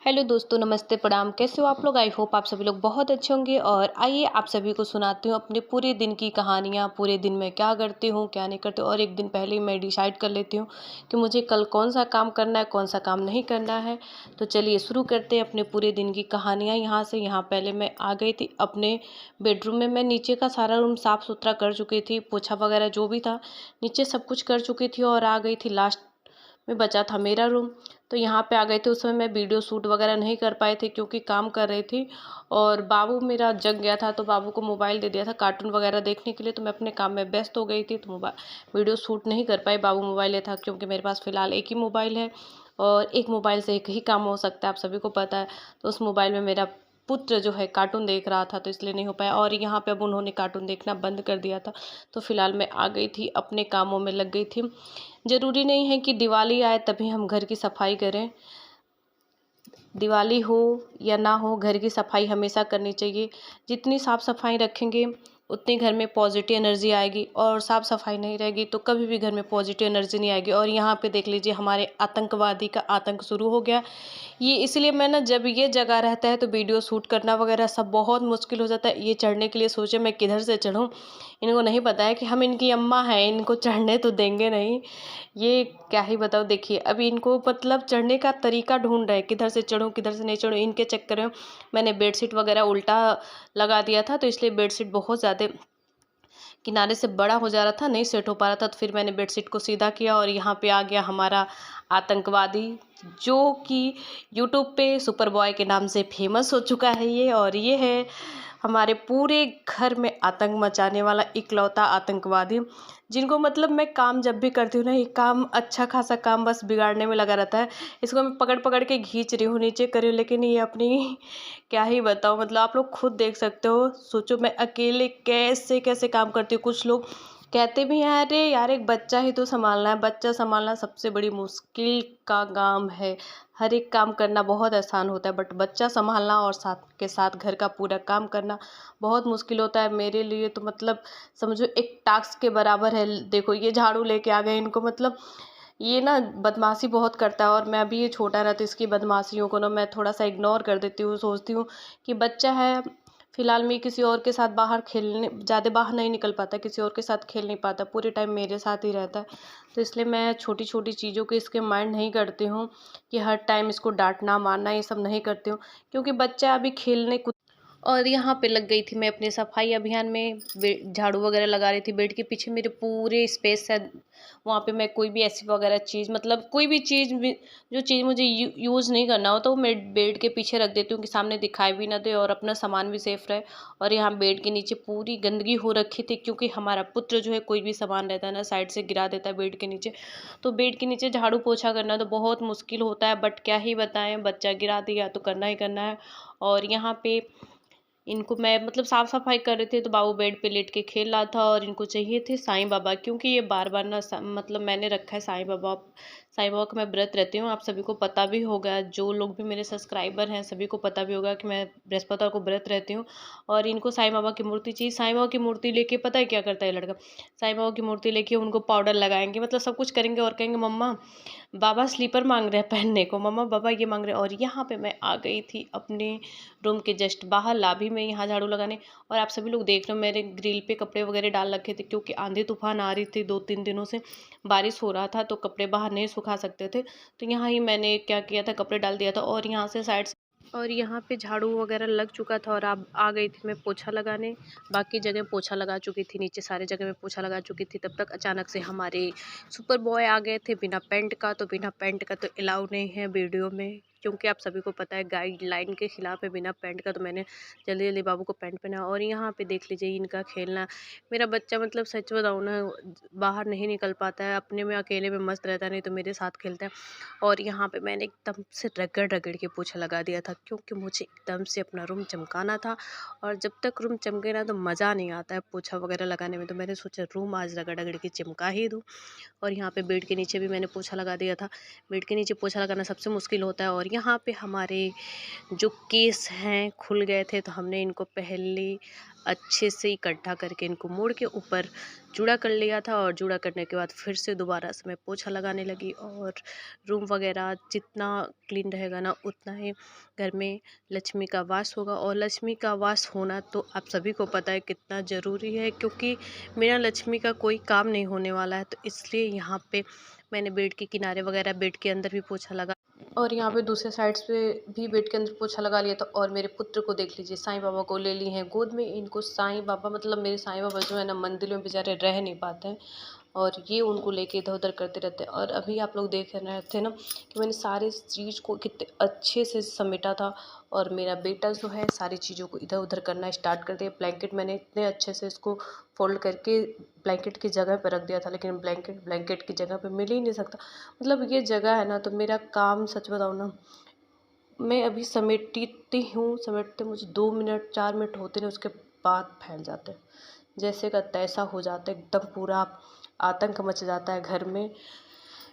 Hello दोस्तों, नमस्ते, प्रणाम। कैसे हो आप लोग? आई होप आप सभी लोग बहुत अच्छे होंगे। और आइए आप सभी को सुनाती हूँ अपने पूरे दिन की कहानियाँ। पूरे दिन में क्या करती हूँ, क्या नहीं करती हूँ, और एक दिन पहले ही मैं डिसाइड कर लेती हूँ कि मुझे कल कौन सा काम करना है, कौन सा काम नहीं करना है। तो चलिए शुरू करते हैं अपने पूरे दिन की कहानियाँ। यहाँ पहले मैं आ गई थी अपने बेडरूम में। मैं नीचे का सारा रूम साफ़ सुथरा कर चुकी थी, पोछा वगैरह जो भी था नीचे सब कुछ कर चुकी थी, और आ गई थी लास्ट में बचा था मेरा रूम। तो यहाँ पे आ गए थे। उस समय मैं वीडियो शूट वगैरह नहीं कर पाई थी क्योंकि काम कर रही थी, और बाबू मेरा जग गया था तो बाबू को मोबाइल दे दिया था कार्टून वगैरह देखने के लिए। तो मैं अपने काम में व्यस्त हो गई थी, तो मोबाइल वीडियो शूट नहीं कर पाई। बाबू मोबाइल ले था क्योंकि मेरे पास फ़िलहाल एक ही मोबाइल है, और एक मोबाइल से एक ही काम हो सकता है, आप सभी को पता है। तो उस मोबाइल में मेरा पुत्र जो है कार्टून देख रहा था, तो इसलिए नहीं हो पाया। और यहाँ पे अब उन्होंने कार्टून देखना बंद कर दिया था। तो फ़िलहाल मैं आ गई थी, अपने कामों में लग गई थी। ज़रूरी नहीं है कि दिवाली आए तभी हम घर की सफाई करें। दिवाली हो या ना हो, घर की सफाई हमेशा करनी चाहिए। जितनी साफ़ सफाई रखेंगे उतनी घर में पॉजिटिव एनर्जी आएगी, और साफ़ सफाई नहीं रहेगी तो कभी भी घर में पॉजिटिव एनर्जी नहीं आएगी। और यहाँ पे देख लीजिए, हमारे आतंकवादी का आतंक शुरू हो गया। ये इसलिए मैं ना, जब ये जगह रहता है तो वीडियो शूट करना वगैरह सब बहुत मुश्किल हो जाता है। ये चढ़ने के लिए सोचे मैं किधर से चढ़ूँ, इनको नहीं पता है कि हम इनकी अम्मा हैं, इनको चढ़ने तो देंगे नहीं। ये क्या ही बताओ। देखिए अभी इनको मतलब चढ़ने का तरीका ढूंढ रहे हैं, किधर से चढ़ूँ किधर से नहीं चढ़ूँ। इनके चक्कर में मैंने बेडशीट वगैरह उल्टा लगा दिया था, तो इसलिए बेडशीट बहुत ज़्यादा किनारे से बड़ा हो जा रहा था, नहीं सेट हो पा रहा था। तो फिर मैंने बेडशीट को सीधा किया, और यहाँ पे आ गया हमारा आतंकवादी, जो कि यूट्यूब पे सुपर बॉय के नाम से फेमस हो चुका है ये। और ये है हमारे पूरे घर में आतंक मचाने वाला इकलौता आतंकवादी, जिनको मतलब मैं काम जब भी करती हूँ ना, ये काम अच्छा खासा काम बस बिगाड़ने में लगा रहता है। इसको मैं पकड़ पकड़ के खींच रही हूँ, नीचे कर रही हूँ, लेकिन ये अपनी क्या ही बताऊँ। मतलब आप लोग खुद देख सकते हो। सोचो मैं अकेले कैसे कैसे काम करती हूँ। कुछ लोग कहते भी हैं, अरे यार एक बच्चा ही तो संभालना है। बच्चा संभालना सबसे बड़ी मुश्किल का काम है। हर एक काम करना बहुत आसान होता है, बट बच्चा संभालना और साथ के साथ घर का पूरा काम करना बहुत मुश्किल होता है। मेरे लिए तो मतलब समझो एक टास्क के बराबर है। देखो ये झाड़ू लेके आ गए, इनको मतलब ये ना बदमाशी बहुत करता है, और मैं अभी ये छोटा रहता, इसकी बदमाशियों को ना मैं थोड़ा सा इग्नोर कर देती हूँ। सोचती हूँ कि बच्चा है, फिलहाल मैं किसी और के साथ बाहर खेलने ज़्यादा बाहर नहीं निकल पाता, किसी और के साथ खेल नहीं पाता, पूरे टाइम मेरे साथ ही रहता है। तो इसलिए मैं छोटी छोटी चीज़ों को इसके माइंड नहीं करती हूँ कि हर टाइम इसको डांटना मारना ये सब नहीं करती हूँ, क्योंकि बच्चा अभी खेलने कूद। और यहाँ पे लग गई थी मैं अपने सफाई अभियान में, झाड़ू वगैरह लगा रही थी। बेड के पीछे मेरे पूरे स्पेस है, वहाँ पे मैं कोई भी ऐसी वगैरह चीज़, मतलब कोई भी चीज़ जो चीज़ मुझे यूज़ नहीं करना हो तो वो मैं बेड के पीछे रख देती हूँ कि सामने दिखाई भी ना दे, और अपना सामान भी सेफ रहे। और यहाँ बेड के नीचे पूरी गंदगी हो रखी थी, क्योंकि हमारा पुत्र जो है कोई भी सामान रहता है ना साइड से गिरा देता है बेड के नीचे। तो बेड के नीचे झाड़ू पोछा करना तो बहुत मुश्किल होता है, बट क्या ही बताएं, बच्चा गिरा दिया तो करना ही करना है। और यहाँ पे इनको मैं मतलब साफ सफाई कर रहे थे, तो बाबू बेड पे लेट के खेल रहा था, और इनको चाहिए थे साईं बाबा, क्योंकि ये बार बार ना मतलब मैंने रखा है साईं बाबा का मैं व्रत रहती हूँ। आप सभी को पता भी होगा, जो लोग भी मेरे सब्सक्राइबर हैं सभी को पता भी होगा कि मैं बृहस्पतिवार को व्रत रहती हूँ। और इनको साईं बाबा की मूर्ति चाहिए। साईं बाबा की मूर्ति लेके पता है क्या करता है लड़का, साईं बाबा की मूर्ति लेके उनको पाउडर लगाएंगे, मतलब सब कुछ करेंगे, और कहेंगे मम्मा बाबा स्लीपर मांग रहे हैं पहनने को, मम्मा बाबा ये मांग रहे हैं। और यहाँ पे मैं आ गई थी अपने रूम के जस्ट बाहर लाभी में, यहाँ झाड़ू लगाने। और आप सभी लोग देख रहे हो मेरे ग्रिल पे कपड़े वगैरह डाल रखे थे, क्योंकि आंधी तूफान आ रही थी, 2-3 दिनों से बारिश हो रहा था, तो कपड़े बाहर नहीं सुखा सकते थे। तो यहाँ ही मैंने क्या किया था, कपड़े डाल दिया था, और यहाँ से साइड से, और यहाँ पे झाड़ू वगैरह लग चुका था, और अब आ गई थी मैं पोछा लगाने। बाकी जगह पोछा लगा चुकी थी, नीचे सारे जगह में पोछा लगा चुकी थी। तब तक अचानक से हमारे सुपर बॉय आ गए थे बिना पैंट का। तो बिना पैंट का तो अलाउ नहीं है वीडियो में, क्योंकि आप सभी को पता है गाइडलाइन के खिलाफ है बिना पैंट का। तो मैंने जल्दी जल्दी बाबू को पैंट पहना। और यहाँ पे देख लीजिए इनका खेलना। मेरा बच्चा मतलब सच बताऊँ ना, बाहर नहीं निकल पाता है, अपने में अकेले में मस्त रहता है, नहीं तो मेरे साथ खेलता है। और यहाँ पे मैंने एकदम से रगड़ रगड़ के पोछा लगा दिया था, क्योंकि मुझे एकदम से अपना रूम चमकाना था। और जब तक रूम चमके ना तो मज़ा नहीं आता है पोछा वगैरह लगाने में, तो मैंने सोचा रूम आज रगड़ रगड़ के चमका ही दूँ। और यहाँ पे बेड के नीचे भी मैंने पोछा लगा दिया था। बेड के नीचे पोछा लगाना सबसे मुश्किल होता है। और यहाँ पे हमारे जो केस हैं खुल गए थे, तो हमने इनको पहले अच्छे से इकट्ठा करके इनको मोड़ के ऊपर जूड़ा कर लिया था, और जूड़ा करने के बाद फिर से दोबारा से मैं पोछा लगाने लगी। और रूम वगैरह जितना क्लीन रहेगा ना, उतना ही घर में लक्ष्मी का वास होगा। और लक्ष्मी का वास होना तो आप सभी को पता है कितना ज़रूरी है, क्योंकि मेरा लक्ष्मी का कोई काम नहीं होने वाला है। तो इसलिए यहाँ पे मैंने बेड के किनारे वगैरह, बेड के अंदर भी पोछा लगा, और यहाँ पे दूसरे साइड्स पे भी बेड के अंदर पोछा लगा लिया था। और मेरे पुत्र को देख लीजिए, साईं बाबा को ले लिए हैं गोद में। इनको साईं बाबा, मतलब मेरे साईं बाबा जो है ना, मंदिरों में बेचारे रह नहीं पाते हैं, और ये उनको लेके इधर उधर करते रहते हैं। और अभी आप लोग देख रहे थे ना कि मैंने सारे चीज़ को कितने अच्छे से समेटा था। और मेरा बेटा जो है सारी चीज़ों को इधर उधर करना स्टार्ट कर दिया। ब्लैंकेट मैंने इतने अच्छे से इसको फोल्ड करके ब्लैंकेट की जगह पर रख दिया था, लेकिन ब्लैंकेट की जगह पे मिल ही नहीं सकता। मतलब ये जगह है ना, तो मेरा काम सच बताऊँ ना, मैं अभी समेटती हूँ, समेटते मुझे 2 मिनट 4 मिनट होते नहीं, उसके बाद फैल जाते हैं, जैसे का तैसा हो जाता है। एकदम पूरा आतंक मच जाता है घर में,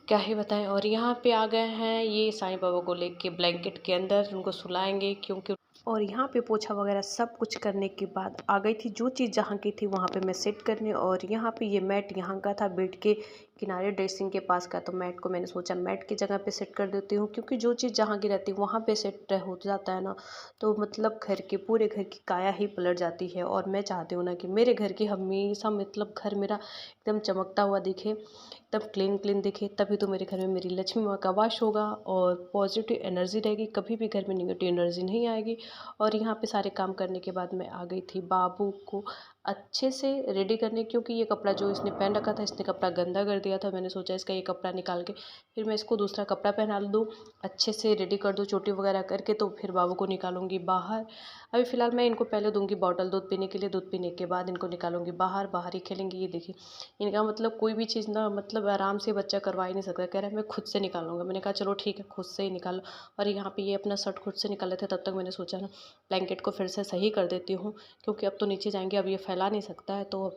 क्या ही बताएं। और यहाँ पे आ गए हैं ये साईं बाबा को लेके ब्लैंकेट के अंदर, उनको सुलाएंगे क्योंकि। और यहाँ पे पोछा वगैरह सब कुछ करने के बाद आ गई थी, जो चीज़ जहाँ की थी वहाँ पे मैं सेट करने। और यहाँ पे ये मैट यहाँ का था, बेड के किनारे ड्रेसिंग के पास का, तो मैट को मैंने सोचा मैट की जगह पे सेट कर देती हूँ, क्योंकि जो चीज़ जहाँ की रहती है वहाँ पे सेट हो जाता है ना, तो मतलब घर के पूरे घर की काया ही पलट जाती है। और मैं चाहती हूँ ना कि मेरे घर की हमेशा, मतलब घर मेरा एकदम चमकता हुआ दिखे, एकदम क्लीन क्लीन दिखे, तभी तो मेरे घर में मेरी लक्ष्मी माँ का वास होगा और पॉजिटिव एनर्जी रहेगी, कभी भी घर में निगेटिव एनर्जी नहीं आएगी। और यहाँ पे सारे काम करने के बाद मैं आ गई थी बाबू को अच्छे से रेडी करने, क्योंकि ये कपड़ा जो इसने पहन रखा था, इसने कपड़ा गंदा कर दिया था। मैंने सोचा इसका ये कपड़ा निकाल के फिर मैं इसको दूसरा कपड़ा पहना दूँ, अच्छे से रेडी कर दूँ चोटी वगैरह करके, तो फिर बाबू को निकालूंगी बाहर। अभी फ़िलहाल मैं इनको पहले दूंगी बॉटल दूध पीने के लिए, दूध पीने के बाद इनको निकालूंगी बाहर, बाहर ही खेलेंगे। ये देखिए, इनका मतलब कोई भी चीज़ ना, मतलब आराम से बच्चा करवा ही नहीं सकता, कह रहा है मैं खुद से निकालूंगा। मैंने कहा चलो ठीक है, खुद से ही निकालो। और यहाँ पे ये अपना शर्ट खुद से निकाले थे, तब तक मैंने सोचा ना ब्लैंकेट को फिर से सही कर देती हूँ, क्योंकि अब तो नीचे जाएंगे, अब ये फैला नहीं सकता है, तो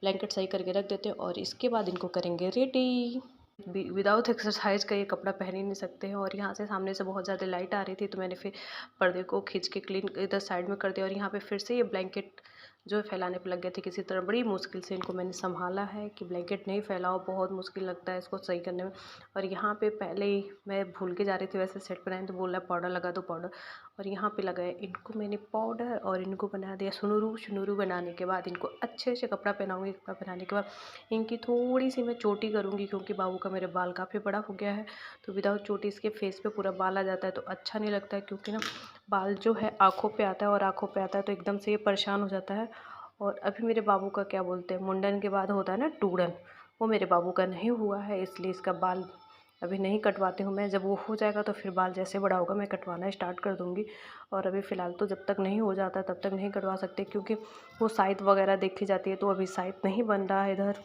ब्लैंकेट सही करके रख देते हैं। और इसके बाद इनको करेंगे रेडी। विदाउट एक्सरसाइज का ये कपड़ा पहन ही नहीं सकते हैं। और यहाँ से सामने से बहुत ज़्यादा लाइट आ रही थी, तो मैंने फिर पर्दे को खींच के क्लीन इधर साइड में कर दिया। और यहाँ पे फिर से ये ब्लैंकेट जो है फैलाने पर लग गए थे किसी तरह। बड़ी मुश्किल से इनको मैंने संभाला है कि ब्लैंकेट नहीं फैलाओ, बहुत मुश्किल लगता है इसको सही करने में। और यहाँ पे पहले ही मैं भूल के जा रही थी वैसे सेट बनाने, तो बोल रहा है पाउडर लगा दो पाउडर। और यहाँ पे लगाया इनको मैंने पाउडर, और इनको बना दिया सुनुरू। सुनुरू बनाने के बाद इनको अच्छे से कपड़ा पहनाऊँगी। कपड़ा पहनाने के बाद इनकी थोड़ी सी मैं चोटी करूँगी, क्योंकि बाबू का मेरे बाल काफ़ी बड़ा हो गया है, तो विदाउट चोटी इसके फेस पे पूरा बाल आ जाता है, तो अच्छा नहीं लगता है। क्योंकि ना बाल जो है आँखों पे आता है, और आँखों पे आता है तो एकदम से ये परेशान हो जाता है। और अभी मेरे बाबू का क्या बोलते हैं, मुंडन के बाद होता है ना टूडन, वो मेरे बाबू का नहीं हुआ है, इसलिए इसका बाल अभी नहीं कटवाती हूँ मैं। जब वो हो जाएगा तो फिर बाल जैसे बड़ा होगा मैं कटवाना स्टार्ट कर दूँगी। और अभी फ़िलहाल तो जब तक नहीं हो जाता तब तक नहीं कटवा सकते, क्योंकि वो साइज़ वगैरह देखी जाती है, तो अभी साइज़ नहीं बन रहा है इधर।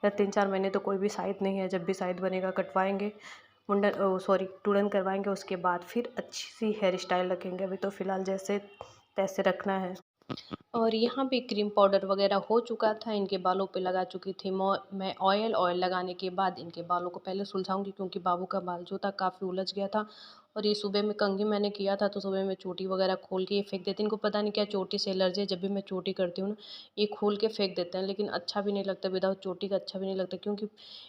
3-4 महीने तो कोई भी साइज़ नहीं है, जब भी साइज़ बनेगा कटवाएंगे, मुंडन सॉरी टूडन करवाएंगे, उसके बाद फिर अच्छी सी हेयर स्टाइल रखेंगे। अभी तो फ़िलहाल जैसे तैसे रखना है। और यहाँ पे क्रीम पाउडर वगैरह हो चुका था, इनके बालों पे लगा चुकी थी मैं ऑयल लगाने के बाद इनके बालों को पहले सुलझाऊंगी, क्योंकि बाबू का बाल जो था काफ़ी उलझ गया था। और ये सुबह में कंघी मैंने किया था, तो सुबह में चोटी वगैरह खोल के ये फेंक देते हैं। इनको पता नहीं क्या चोटी से एलर्जी है, जब भी मैं चोटी करती हूँ ना ये खोल के फेंक देते हैं, लेकिन अच्छा भी नहीं लगता विदाउट चोटी का, अच्छा भी नहीं लगता, क्योंकि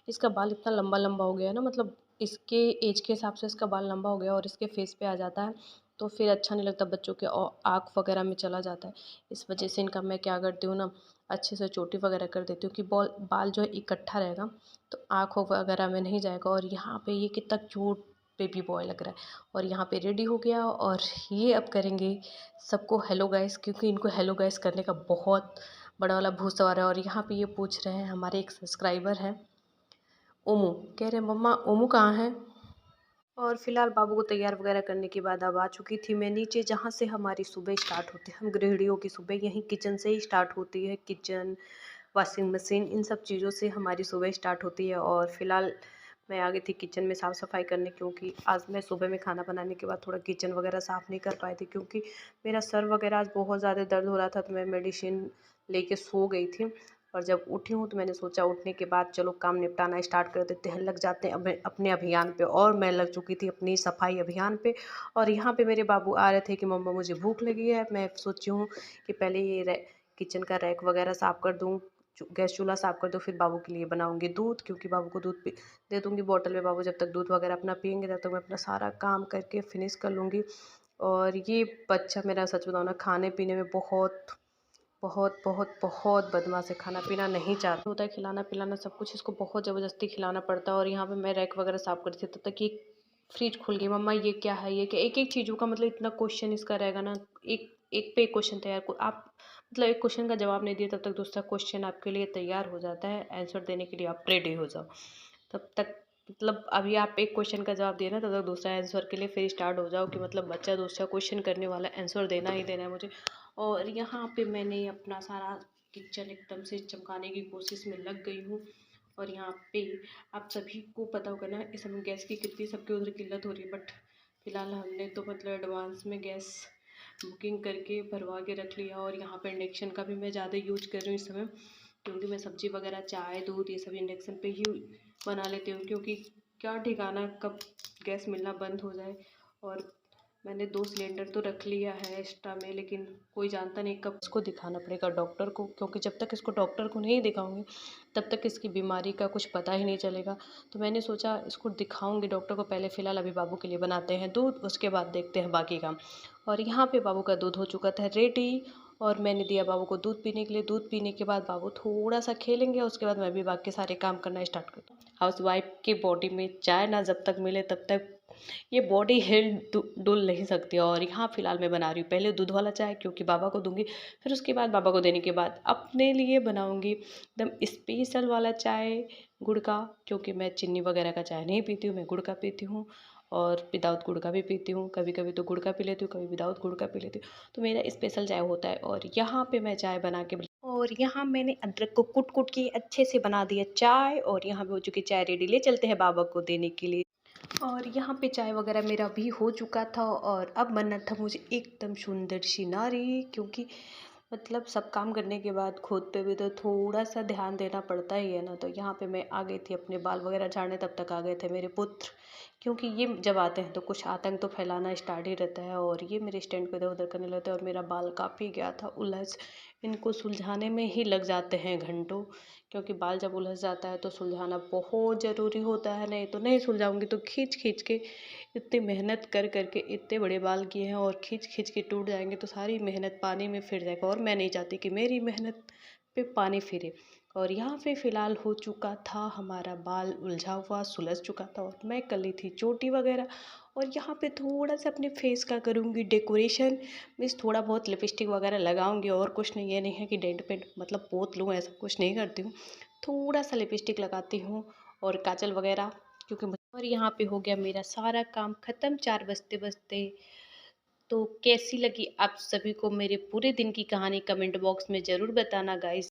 इसका बाल इतना लंबा लंबा हो गया है ना, मतलब इसके एज के हिसाब से इसका बाल लंबा हो गया और इसके फेस पे आ जाता है, तो फिर अच्छा नहीं लगता, बच्चों के आँख वगैरह में चला जाता है। इस वजह से इनका मैं क्या करती हूँ ना, अच्छे से चोटी वगैरह कर देती हूँ कि बाल जो है इकट्ठा रहेगा, तो आँखों वगैरह में नहीं जाएगा। और यहाँ पे ये कितना क्यूट बेबी बॉय लग रहा है। और यहाँ पे रेडी हो गया, और ये अब करेंगे सबको हेलो गाइस, क्योंकि इनको हेलो गाइस करने का बहुत बड़ा वाला भूत सवार है। और यहाँ पे ये पूछ रहे हैं, हमारे एक सब्सक्राइबर हैं ओमू, कह रहे हैं मम्मा ओमू कहाँ है। और फिलहाल बाबू को तैयार वगैरह करने के बाद अब आ चुकी थी मैं नीचे, जहाँ से हमारी सुबह स्टार्ट होती है। हम गृहिणियों की सुबह यहीं किचन से ही स्टार्ट होती है, किचन, वॉशिंग मशीन, इन सब चीज़ों से हमारी सुबह स्टार्ट होती है। और फिलहाल मैं आ गई थी किचन में साफ़ सफाई करने, क्योंकि आज मैं सुबह में खाना बनाने के बाद थोड़ा किचन वगैरह साफ़ नहीं कर पाई थी, क्योंकि मेरा सर वगैरह आज बहुत ज़्यादा दर्द हो रहा था, तो मैं मेडिसिन लेके सो गई थी। और जब उठी हूँ तो मैंने सोचा उठने के बाद चलो काम निपटाना स्टार्ट कर देते हैं, लग जाते हैं अपने अभियान पे। और मैं लग चुकी थी अपनी सफाई अभियान पे। और यहाँ पे मेरे बाबू आ रहे थे कि मम्मा मुझे भूख लगी है। मैं सोची हूँ कि पहले ये किचन का रैक वगैरह साफ़ कर दूँ, गैस चूल्हा साफ़ कर दूँ, फिर बाबू के लिए बनाऊँगी दूध, क्योंकि बाबू को दूध दे दूँगी बॉटल में। बाबू जब तक दूध वगैरह अपना पियेंगे तब तक मैं अपना सारा काम करके फिनिश कर लूँगी। और ये बच्चा मेरा सच बताऊँ ना, खाने पीने में बहुत बहुत बहुत बहुत बदमाश है, खाना पीना नहीं चाहता होता है, खिलाना पिलाना सब कुछ इसको बहुत ज़बरदस्ती खिलाना पड़ता है। और यहाँ पे मैं रैक वगैरह साफ़ करती थी तब तक ये फ्रिज खुल गई, मम्मा ये क्या है, ये क्या, एक एक चीज़ों का मतलब इतना क्वेश्चन इसका रहेगा ना, एक एक पे एक क्वेश्चन तैयार को आप मतलब एक क्वेश्चन का जवाब नहीं दिए तब तक दूसरा क्वेश्चन आपके लिए तैयार हो जाता है, आंसर देने के लिए आप रेडी हो जाओ तब तक। मतलब अभी आप एक क्वेश्चन का जवाब दिए ना, तब तक दूसरा आंसर के लिए फिर स्टार्ट हो जाओ कि मतलब बच्चा दूसरा क्वेश्चन करने वाला, आंसर देना ही देना है मुझे। और यहाँ पे मैंने अपना सारा किचन एकदम से चमकाने की कोशिश में लग गई हूँ। और यहाँ पे आप सभी को पता होगा ना इस समय गैस की कितनी सबके उधर किल्लत हो रही है, बट फिलहाल हमने तो मतलब एडवांस में गैस बुकिंग करके भरवा के रख लिया। और यहाँ पे इंडक्शन का भी मैं ज़्यादा यूज कर रही हूँ इस समय, क्योंकि मैं सब्जी वगैरह चाय दूध ये सब इंडक्शन पे ही बना लेती हूँ, क्योंकि क्या ठिकाना कब गैस मिलना बंद हो जाए। और मैंने 2 सिलेंडर तो रख लिया है एक्स्ट्रा में, लेकिन कोई जानता नहीं कब इसको दिखाना पड़ेगा डॉक्टर को, क्योंकि जब तक इसको डॉक्टर को नहीं दिखाऊंगी तब तक इसकी बीमारी का कुछ पता ही नहीं चलेगा। तो मैंने सोचा इसको दिखाऊंगी डॉक्टर को पहले, फ़िलहाल अभी बाबू के लिए बनाते हैं दूध, उसके बाद देखते हैं बाकी काम। और यहाँ पे बाबू का दूध हो चुका था रेडी, और मैंने दिया बाबू को दूध पीने के लिए। दूध पीने के बाद बाबू थोड़ा सा खेलेंगे, उसके बाद मैं भी बाकी सारे काम करना स्टार्ट करता हूँ। हाउस वाइफ की बॉडी में चाय ना जब तक मिले तब तक ये बॉडी हिल डुल नहीं सकती। और यहाँ फ़िलहाल मैं बना रही हूँ पहले दूध वाला चाय, क्योंकि बाबा को दूंगी, फिर उसके बाद बाबा को देने के बाद अपने लिए बनाऊंगी एकदम स्पेशल वाला चाय गुड़ का, क्योंकि मैं चीनी वगैरह का चाय नहीं पीती हूँ, मैं गुड़ का पीती हूँ। और विदाउट गुड़ का भी पीती हूँ, कभी कभी तो गुड़ का पी लेती हूँ, कभी विदाउट गुड़ का पी लेती हूँ। तो मेरा स्पेशल चाय होता है। और यहाँ पे मैं चाय बना के और यहाँ मैंने अदरक को कुट कुट के अच्छे से बना दिया चाय। और यहाँ पे हो चुकी चाय रेडी, ले चलते हैं बाबा को देने के लिए। और यहाँ पे चाय वगैरह मेरा भी हो चुका था, और अब बनना था मुझे एकदम सुंदर सी नारी, क्योंकि मतलब सब काम करने के बाद खुद पे भी तो थोड़ा सा ध्यान देना पड़ता ही है ना। तो यहाँ पे मैं आ गई थी अपने बाल वगैरह झाड़ने, तब तक आ गए थे मेरे पुत्र, क्योंकि ये जब आते हैं तो कुछ आतंक तो फैलाना स्टार्ट ही रहता है। और ये मेरे स्टैंड को इधर उधर करने लगते हैं, और मेरा बाल काफ़ी गया था उलझ, इनको सुलझाने में ही लग जाते हैं घंटों, क्योंकि बाल जब उलझ जाता है तो सुलझाना बहुत ज़रूरी होता है, नहीं तो नहीं सुलझाऊंगी तो खींच खींच के इतनी मेहनत कर करके इतने बड़े बाल किए हैं, और खींच खींच के टूट जाएंगे तो सारी मेहनत पानी में फिर जाएगा, और मैं नहीं चाहती कि मेरी मेहनत पे पानी फिरे। और यहाँ पे फ़िलहाल हो चुका था हमारा बाल उलझा हुआ, सुलझ चुका था, और मैं कर ली थी चोटी वगैरह। और यहाँ पे थोड़ा सा अपने फेस का करूँगी डेकोरेशन, मीन्स थोड़ा बहुत लिपस्टिक वगैरह लगाऊंगी, और कुछ नहीं, ये नहीं है कि डेंट पेंट मतलब पोत लूँ, ऐसा कुछ नहीं करती हूँ। थोड़ा सा लिपस्टिक लगाती हूँ और काजल वगैरह, क्योंकि और यहाँ पे हो गया मेरा सारा काम ख़त्म 4 बजते बजते। तो कैसी लगी आप सभी को मेरे पूरे दिन की कहानी, कमेंट बॉक्स में ज़रूर बताना गाइस।